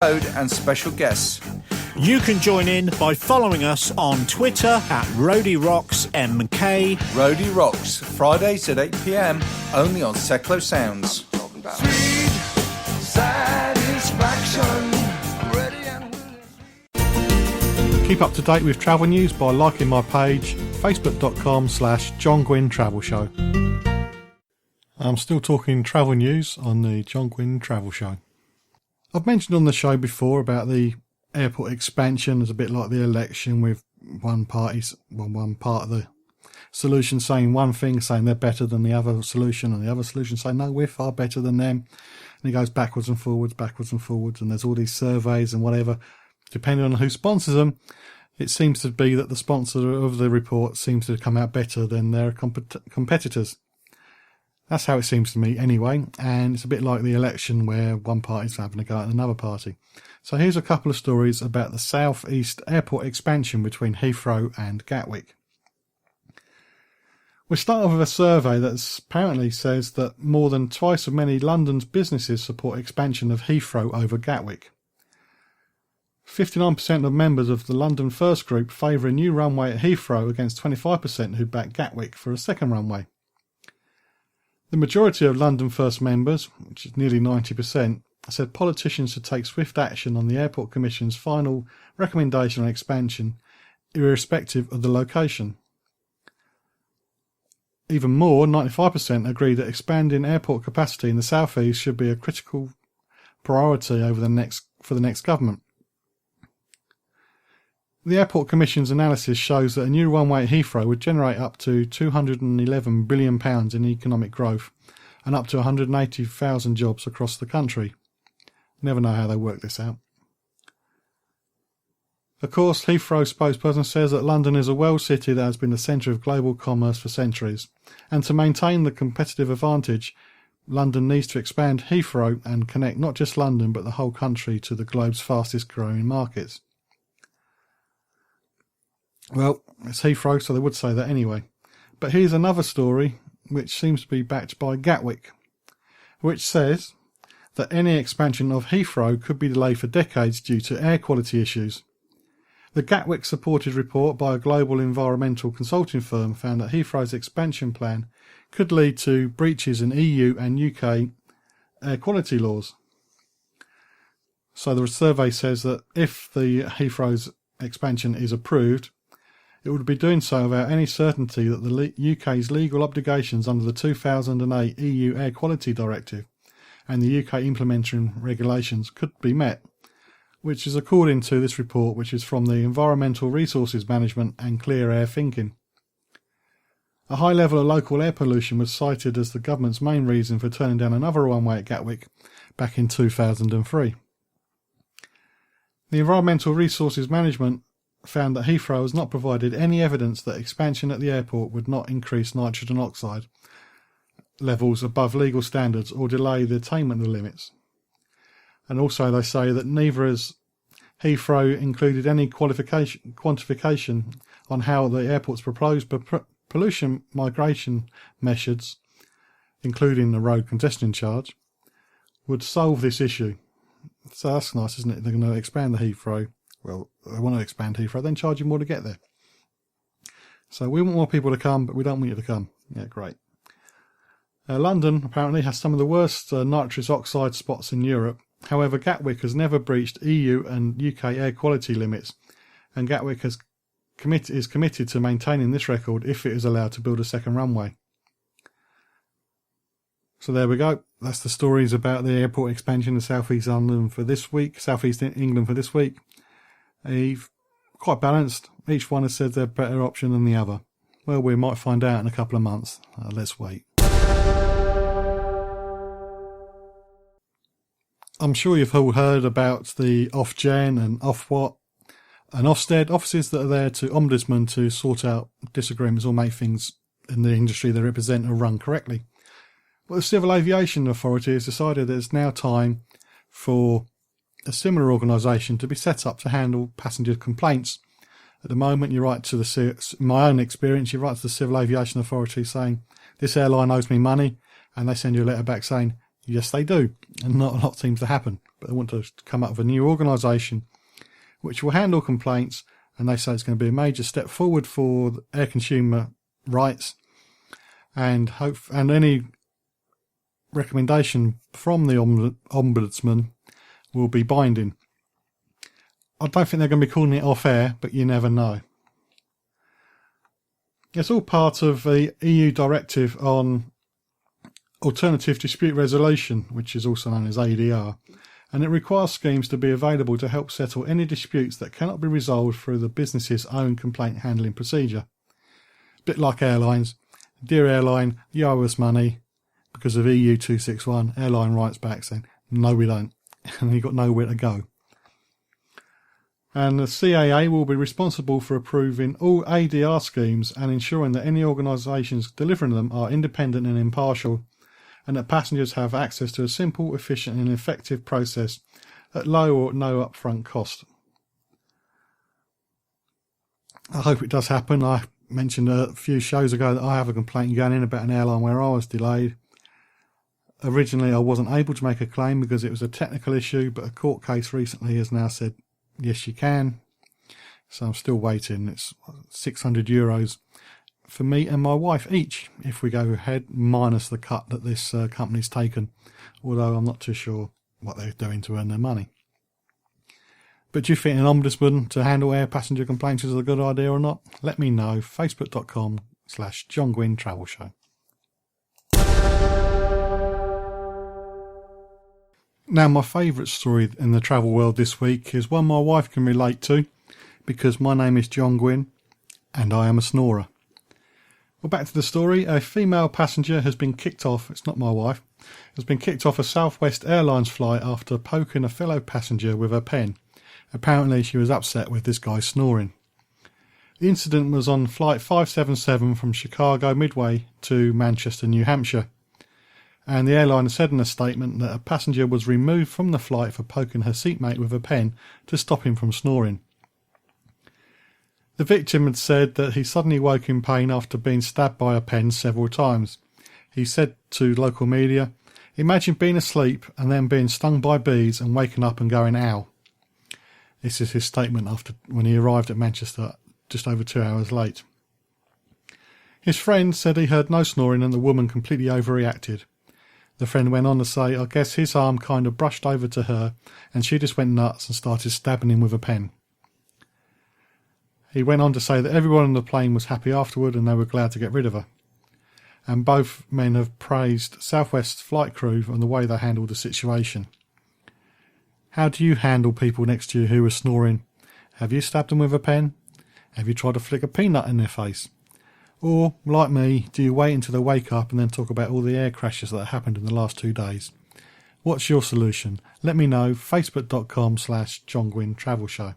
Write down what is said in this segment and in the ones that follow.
and special guests. You can join in by following us on Twitter at RoadieRocksMK. Roadie Rocks, Fridays at 8 p.m, only on Seclo Sounds. Sweet satisfaction. Keep up to date with travel news by liking my page, facebook.com/John Guinn Travel Show. I'm still talking travel news on the John Guinn Travel Show. I've mentioned on the show before about the airport expansion as a bit like the election, with one part of the solution saying one thing, saying they're better than the other solution, and the other solution saying no, we're far better than them. And it goes backwards and forwards, and there's all these surveys and whatever. Depending on who sponsors them, it seems to be that the sponsor of the report seems to come out better than their competitors. That's how it seems to me anyway, and it's a bit like the election where one party's having a go at another party. So here's a couple of stories about the South East airport expansion between Heathrow and Gatwick. We'll start off with a survey that apparently says that more than twice as many London's businesses support expansion of Heathrow over Gatwick. 59% of members of the London First Group favour a new runway at Heathrow against 25% who back Gatwick for a second runway. The majority of London First members, which is nearly 90%, said politicians should take swift action on the Airport Commission's final recommendation on expansion, irrespective of the location. Even more, 95% agree that expanding airport capacity in the South East should be a critical priority for the next government. The Airport Commission's analysis shows that a new runway at Heathrow would generate up to £211 billion in economic growth and up to 180,000 jobs across the country. Never know how they work this out. Of course, Heathrow spokesperson says that London is a world city that has been the centre of global commerce for centuries, and to maintain the competitive advantage, London needs to expand Heathrow and connect not just London but the whole country to the globe's fastest growing markets. Well, it's Heathrow, so they would say that anyway. But here's another story which seems to be backed by Gatwick, which says that any expansion of Heathrow could be delayed for decades due to air quality issues. The Gatwick-supported report by a global environmental consulting firm found that Heathrow's expansion plan could lead to breaches in EU and UK air quality laws. So the survey says that if the Heathrow's expansion is approved, it would be doing so without any certainty that the UK's legal obligations under the 2008 EU Air Quality Directive and the UK implementing regulations could be met, which is according to this report, which is from the Environmental Resources Management and Clear Air Thinking. A high level of local air pollution was cited as the government's main reason for turning down another runway at Gatwick back in 2003. The Environmental Resources Management found that Heathrow has not provided any evidence that expansion at the airport would not increase nitrogen oxide levels above legal standards or delay the attainment of the limits. And also they say that neither has Heathrow included any quantification on how the airport's proposed pollution migration measures, including the road congestion charge, would solve this issue. So that's nice, isn't it? They're going to expand the Heathrow. Well, they want to expand Heathrow, then charge you more to get there. So we want more people to come, but we don't want you to come. Yeah, great. London apparently has some of the worst nitrous oxide spots in Europe. However, Gatwick has never breached EU and UK air quality limits, and Gatwick is committed to maintaining this record if it is allowed to build a second runway. So there we go. That's the stories about the airport expansion in South East London for this week, South East England for this week. Quite balanced. Each one has said they're a better option than the other. Well, we might find out in a couple of months. Let's wait. I'm sure you've all heard about the Ofgem and Ofwat and Ofsted, offices that are there to ombudsman to sort out disagreements or make things in the industry they represent or run correctly. Well, the Civil Aviation Authority has decided that it's now time for a similar organisation to be set up to handle passenger complaints. At the moment, you write to in my own experience, you write to the Civil Aviation Authority saying, this airline owes me money, and they send you a letter back saying, Yes, they do, and not a lot seems to happen. But they want to come up with a new organisation which will handle complaints, and they say it's going to be a major step forward for air consumer rights, and any recommendation from the Ombudsman will be binding. I don't think they're going to be calling it off-air, but you never know. It's all part of the EU directive on alternative dispute resolution, which is also known as ADR, and it requires schemes to be available to help settle any disputes that cannot be resolved through the business's own complaint handling procedure. A bit like airlines. Dear airline, you owe us money because of EU 261. Airline writes back saying, no we don't, and you've got nowhere to go. And the CAA will be responsible for approving all ADR schemes and ensuring that any organisations delivering them are independent and impartial, and that passengers have access to a simple, efficient and effective process at low or no upfront cost. I hope it does happen. I mentioned a few shows ago that I have a complaint going in about an airline where I was delayed. Originally I wasn't able to make a claim because it was a technical issue, but a court case recently has now said yes you can. So I'm still waiting. It's €600 for me and my wife each if we go ahead, minus the cut that this company's taken, although I'm not too sure what they're doing to earn their money. But do you think an ombudsman to handle air passenger complaints is a good idea or not? Let me know. Facebook.com/John Guinn Travel Show. Now, my favourite story in the travel world this week is one my wife can relate to, because my name is John Guinn and I am a snorer. Well, back to the story. A female passenger has been kicked off, it's not my wife, has been kicked off a Southwest Airlines flight after poking a fellow passenger with her pen. Apparently she was upset with this guy snoring. The incident was on flight 577 from Chicago Midway to Manchester, New Hampshire. And the airline said in a statement that a passenger was removed from the flight for poking her seatmate with a pen to stop him from snoring. The victim had said that he suddenly woke in pain after being stabbed by a pen several times. He said to local media, "Imagine being asleep and then being stung by bees and waking up and going, ow." This is his statement after when he arrived at Manchester just over 2 hours late. His friend said he heard no snoring and the woman completely overreacted. The friend went on to say, I guess his arm kind of brushed over to her and she just went nuts and started stabbing him with a pen. He went on to say that everyone on the plane was happy afterward and they were glad to get rid of her. And both men have praised Southwest's flight crew on the way they handled the situation. How do you handle people next to you who are snoring? Have you stabbed them with a pen? Have you tried to flick a peanut in their face? Or, like me, do you wait until they wake up and then talk about all the air crashes that happened in the last 2 days? What's your solution? Let me know. Facebook.com/John Guinn Travel Show.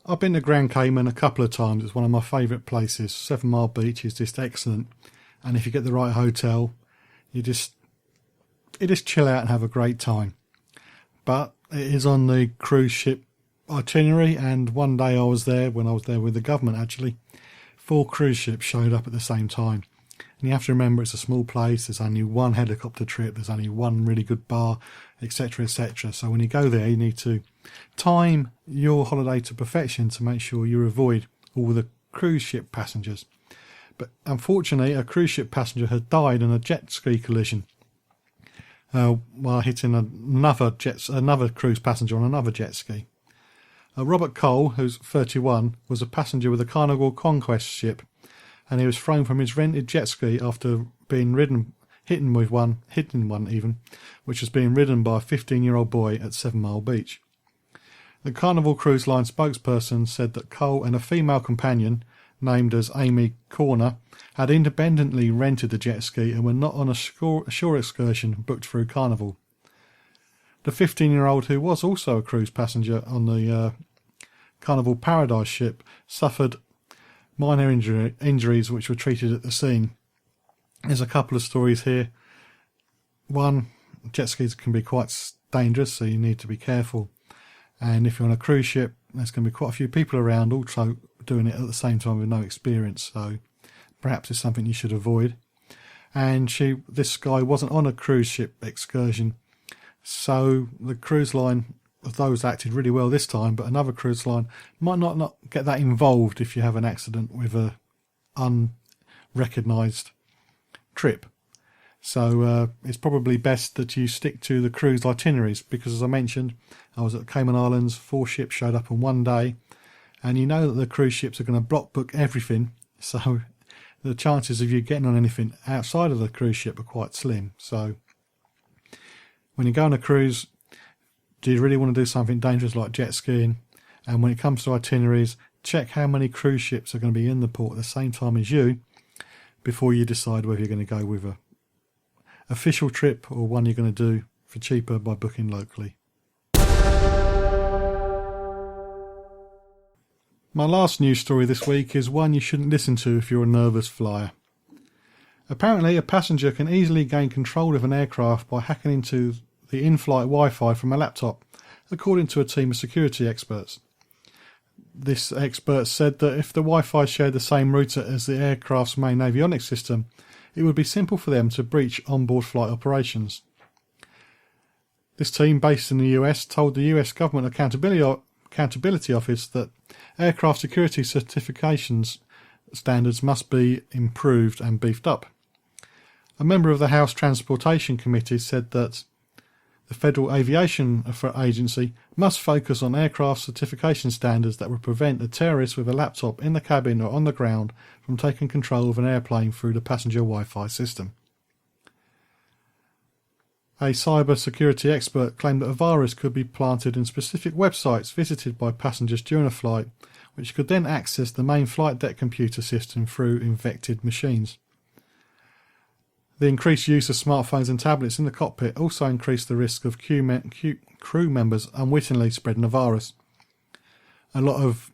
I've been to Grand Cayman a couple of times. It's one of my favourite places. 7 Mile Beach is just excellent. And if you get the right hotel, you just chill out and have a great time. But it is on the cruise ship itinerary, and one day I was there, when I was there with the government actually, 4 cruise ships showed up at the same time. And you have to remember it's a small place, there's only one helicopter trip, there's only one really good bar, etc, etc. So when you go there you need to time your holiday to perfection to make sure you avoid all the cruise ship passengers. But unfortunately a cruise ship passenger had died in a jet ski collision while hitting another cruise passenger on another jet ski. Robert Cole, who's 31, was a passenger with a Carnival Conquest ship, and he was thrown from his rented jet ski after being hidden one, which was being ridden by a 15-year-old boy at 7 Mile Beach. The Carnival Cruise Line spokesperson said that Cole and a female companion, named as Amy Corner, had independently rented the jet ski and were not on a shore excursion booked through Carnival. The 15-year-old, who was also a cruise passenger on the Carnival Paradise ship, suffered minor injuries which were treated at the scene. There's a couple of stories here. One, jet skis can be quite dangerous, so you need to be careful. And if you're on a cruise ship, there's going to be quite a few people around also doing it at the same time with no experience, so perhaps it's something you should avoid. and this guy wasn't on a cruise ship excursion. So the cruise line, those acted really well this time, but another cruise line might not get that involved if you have an accident with a unrecognised trip. So it's probably best that you stick to the cruise itineraries, because as I mentioned, I was at Cayman Islands, 4 ships showed up on one day, and you know that the cruise ships are going to block book everything, so the chances of you getting on anything outside of the cruise ship are quite slim. So when you go on a cruise, do you really want to do something dangerous like jet skiing? And when it comes to itineraries, check how many cruise ships are going to be in the port at the same time as you before you decide whether you're going to go with a official trip or one you're going to do for cheaper by booking locally. My last news story this week is one you shouldn't listen to if you're a nervous flyer. Apparently, a passenger can easily gain control of an aircraft by hacking into the in-flight Wi-Fi from a laptop, according to a team of security experts. This expert said that if the Wi-Fi shared the same router as the aircraft's main avionics system, it would be simple for them to breach onboard flight operations. This team, based in the US, told the US Government Accountability Office that aircraft security certifications standards must be improved and beefed up. A member of the House Transportation Committee said that the Federal Aviation Agency must focus on aircraft certification standards that would prevent a terrorist with a laptop in the cabin or on the ground from taking control of an airplane through the passenger Wi-Fi system. A cyber security expert claimed that a virus could be planted in specific websites visited by passengers during a flight, which could then access the main flight deck computer system through infected machines. The increased use of smartphones and tablets in the cockpit also increased the risk of crew members unwittingly spreading the virus. A lot of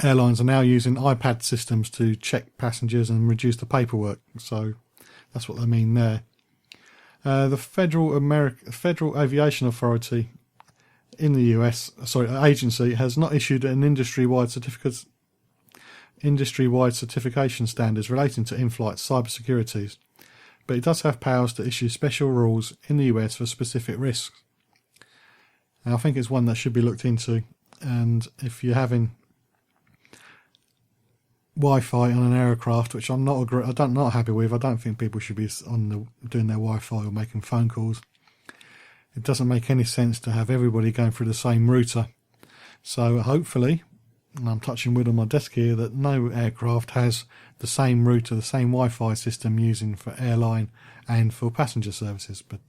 airlines are now using iPad systems to check passengers and reduce the paperwork, so that's what they mean there. The Federal Aviation Authority in the US, agency, has not issued an industry-wide certification standards relating to in-flight cybersecurities, but it does have powers to issue special rules in the US for specific risks. And I think it's one that should be looked into. And if you're having Wi-Fi on an aircraft, which I'm not happy with, I don't think people should be doing their Wi-Fi or making phone calls. It doesn't make any sense to have everybody going through the same router. So hopefully, and I'm touching wood on my desk here, that no aircraft has the same router, the same Wi-Fi system using for airline and for passenger services. But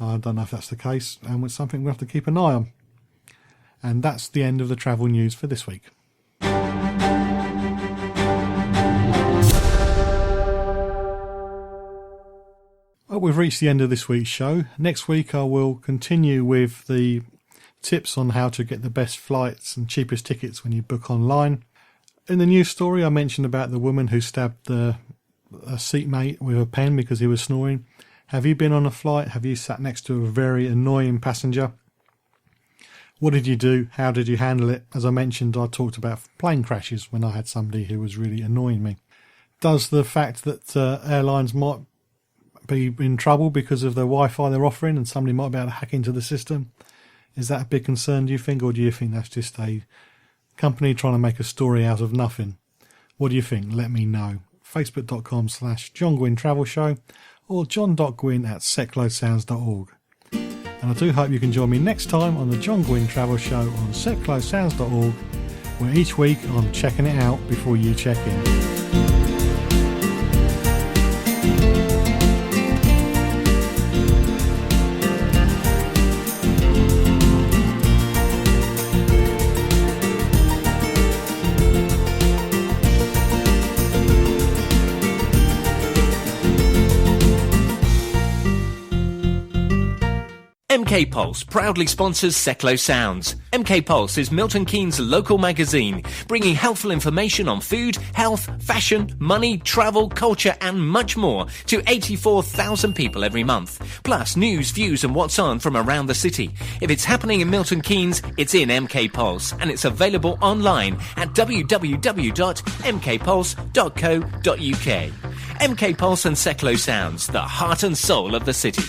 I don't know if that's the case, and it's something we'll have to keep an eye on. And that's the end of the travel news for this week. Well, we've reached the end of this week's show. Next week I will continue with the tips on how to get the best flights and cheapest tickets when you book online. In the news story I mentioned about the woman who stabbed a seatmate with a pen because he was snoring. Have you been on a flight? Have you sat next to a very annoying passenger? What did you do? How did you handle it? As I mentioned, I talked about plane crashes when I had somebody who was really annoying me. Does the fact that airlines might be in trouble because of the Wi-Fi they're offering and somebody might be able to hack into the system, is that a big concern, do you think, or do you think that's just a company trying to make a story out of nothing? What do you think? Let me know. Facebook.com/John Guinn Travel Show or john.gwynn@seclosounds.org. And I do hope you can join me next time on the John Guinn Travel Show on seclosounds.org, where each week I'm checking it out before you check in. MK Pulse proudly sponsors Seclo Sounds. MK Pulse is Milton Keynes' local magazine, bringing helpful information on food, health, fashion, money, travel, culture and much more to 84,000 people every month. Plus news, views and what's on from around the city. If it's happening in Milton Keynes, it's in MK Pulse and it's available online at www.mkpulse.co.uk. MK Pulse and Seklo Sounds, the heart and soul of the city.